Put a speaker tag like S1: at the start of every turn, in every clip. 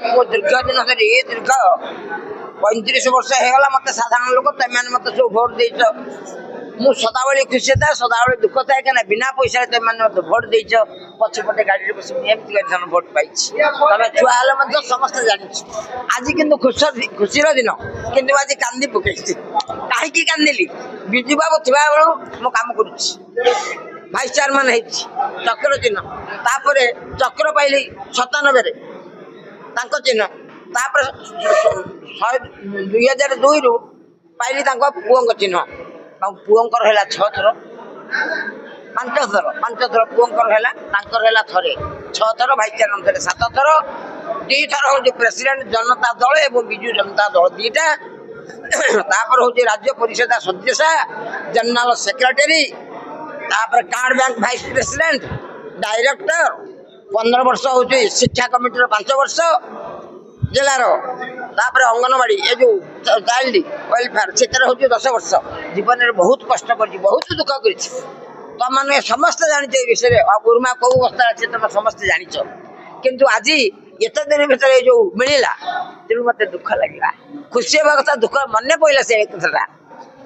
S1: मो दीर्घ दिन धरी दीर्घ 35 वर्ष होगा मत साधारण लोक तुम मत सब भोट देच मु सदाबली खुशी था सदाबली दुख था क्या बिना पैसा तुम मत भोट देच पछपटे गाड़ी बस भोट पाई तुम छुआ हेल्ले समस्त जानी आज कि खुशीर दिन कि आज कांदी पकई कहीं कांदिली विजु बाबू थी बेलू मो कम कर भाइस चेयरमैन चक्र चिन्ह तापर चक्र पाइली 97 चिन्ह तापर 2002 रु पाइली पुओं चिन्ह पुओंकर है 6 थर 5 थर पुओंकर है थे 6 थर भाइस चेयरमैन थे 7 थर 2 थर हूँ प्रेसिडेंट जनता दल और विजु जनता दल 2टा तापर हूँ राज्य परिषद सदस्य जनरल सेक्रेटरी तापर card bank vice president director 15 वर्ष हूँ शिक्षा कमिटी 5 वर्ष जिलार तापर अंगनवाड़ी ये जो चाइल्ड वेलफेयर से हूँ 10 वर्ष जीवन में बहुत कष्ट कर बहुत दुख कर तुम मैंने समस्त जानी विषय गुरुमा कौ अवस्था अच्छे तुम समस्त जाच किंतु आज एत दिन भर जो मिलला तेणु मत दुख लगे खुशी हवा कथा दुख मन पड़ा से कथा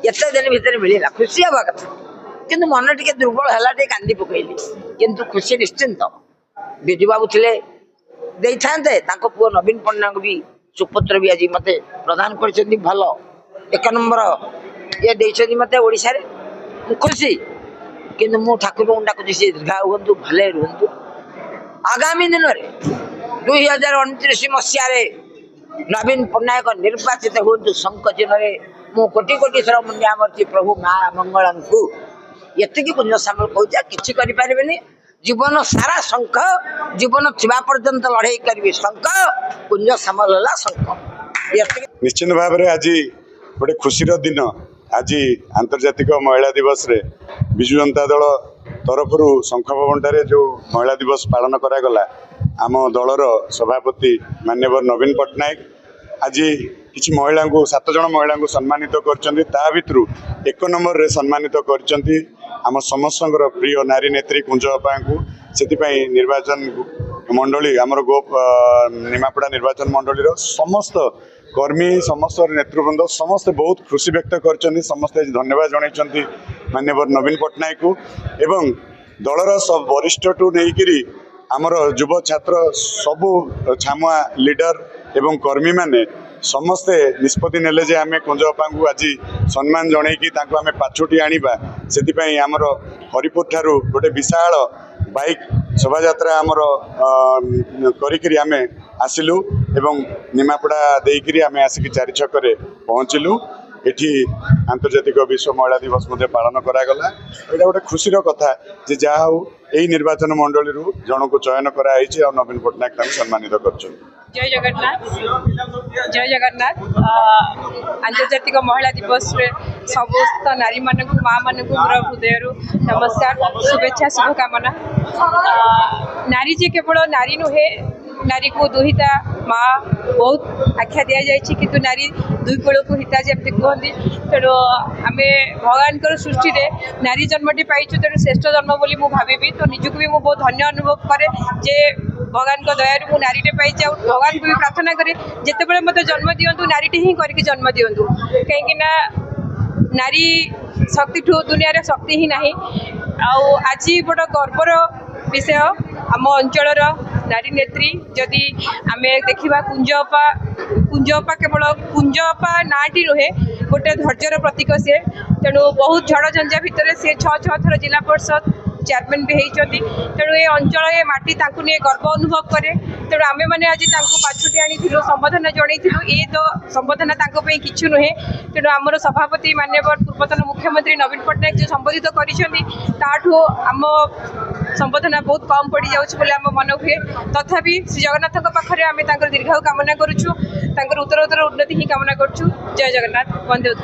S1: एत दिन भर मिलला खुशी हवा कथा किंतु मन टे दुर्बल है कांदी पकईली किंतु खुशी निश्चिंत विजु बाबू थे पुओ नवीन पट्टनायक भी सुपुत्र भी आज मत प्रदान कर भल 1 नंबर ये देखते मत ओडिशा रे खुशी किंतु मु ठाकुर को डाकुची से दीर्घायु हूँ भले रुहतु आगामी दिन में 2029 मसीह नवीन पट्टनायक निर्वाचित हूँ शंख चिन्ह मु कोटि कोटि थर मुंडिया मरती प्रभु माँ मंगला को ये कुंज सामल कहूँ किसी करें जीवन सारा शंख जीवन थिबा पर्यंत लड़ाई करी शंख कुंज सामल है शंख
S2: निश्चित भाव में आज गोटे खुशीर दिन आज आंतर्जातिक महिला दिवस रे विजु जनता दल तरफ शंख भवन ठारे जो महिला दिवस पालन करागला आम दलर सभापति माननीय नवीन पट्टनायक आज किसी महिला को 7 जन महिला को सम्मानित कर 1 नंबर रे सम्मानित कर आम समस्त प्रिय नारी नेत्री कुंज बापा को से निर्वाचन मंडली आमर गो निमापड़ा निर्वाचन मंडली समस्त कर्मी समस्त नेतृवृंद समस्त बहुत खुशी व्यक्त कर समस्ते धन्यवाद जनई माननीय नवीन पट्टनायक को एवं दलर सब वरिष्ठ टू नहीं आमर युव छात्र सबू छामुआ लीडर एवं कर्मी माने समस्ते निष्पत्ति नेले जे आमे कुंज बापा को आज सम्मान जनईकी आमे पाछुटी आनिबा सेतिपई आमर हरिपुर ठारू गोटे विशाल बाइक शोभा यात्रा आमर करिकरी आमे आसिलु एवं निमापड़ा देइकरी आमे आसिक 4 छकरे पहुँचलु एठी आंतर्जातिक विश्व महिला दिवस मध्य पालन करागला एटा गोटे खुशीर कथा जे जा हो एही निर्वाचन मंडली रु जन को चयन कराई और नवीन पट्टनायक तांको सम्मानित करछन।
S3: जय जगन्नाथ आंतर्जातिक महिला दिवस रे समस्त नारी मान को माँ मान को मोर हृदय नमस्कार शुभेच्छा शुभकामना। नारी जे केवल नारी नुहे नारी को दुहिता माँ बहुत आख्या दि जाए कि नारी दुई कूल को हिता जमी कहती तेणु आम भगवान सृष्टि में नारी जन्मटी पाइचु तेणु श्रेष्ठ जन्म बोली मु भावी तो निजक भी बहुत धन्य अनुभव करे जे भगवान दयार मु नारी पाई भगवान को भी प्रार्थना करे जिते मत जन्म दिंतु नारी ही करके जन्म दिंतु कहीं नारी शक्ति ठू दुनिया रे शक्ति ही नहीं आज बड़ गर्वर विषय आम अंचल नारी नेत्री जदि आम देखा कुंजपा केवल कुंजपा नाटी नुहे गोटे धैर्यर प्रतीक सी तेणु बहुत झड़ झंझा भितर सी 6 थर जिला परिषद चेयरमैन भी होती तेणु ये अंचल ये माटी नहीं गर्व अनुभव करे तेणु आमे मैंने आज पाछुटी आनी संबोधन जनईलु ये तो संबोधन कि नुहे तेणु आमर सभापति माननीय पूर्वतन मुख्यमंत्री नवीन पट्टनायक जो संबोधित करूँ आम संबोधन बहुत कम पड़ जाम मन हुए तथापि श्री जगन्नाथ पाखे आम दीर्घायु कामना करुँ उत्तर उत्तर उन्नति ही कामना करुँ। जय जगन्नाथ वंदे उत्कल।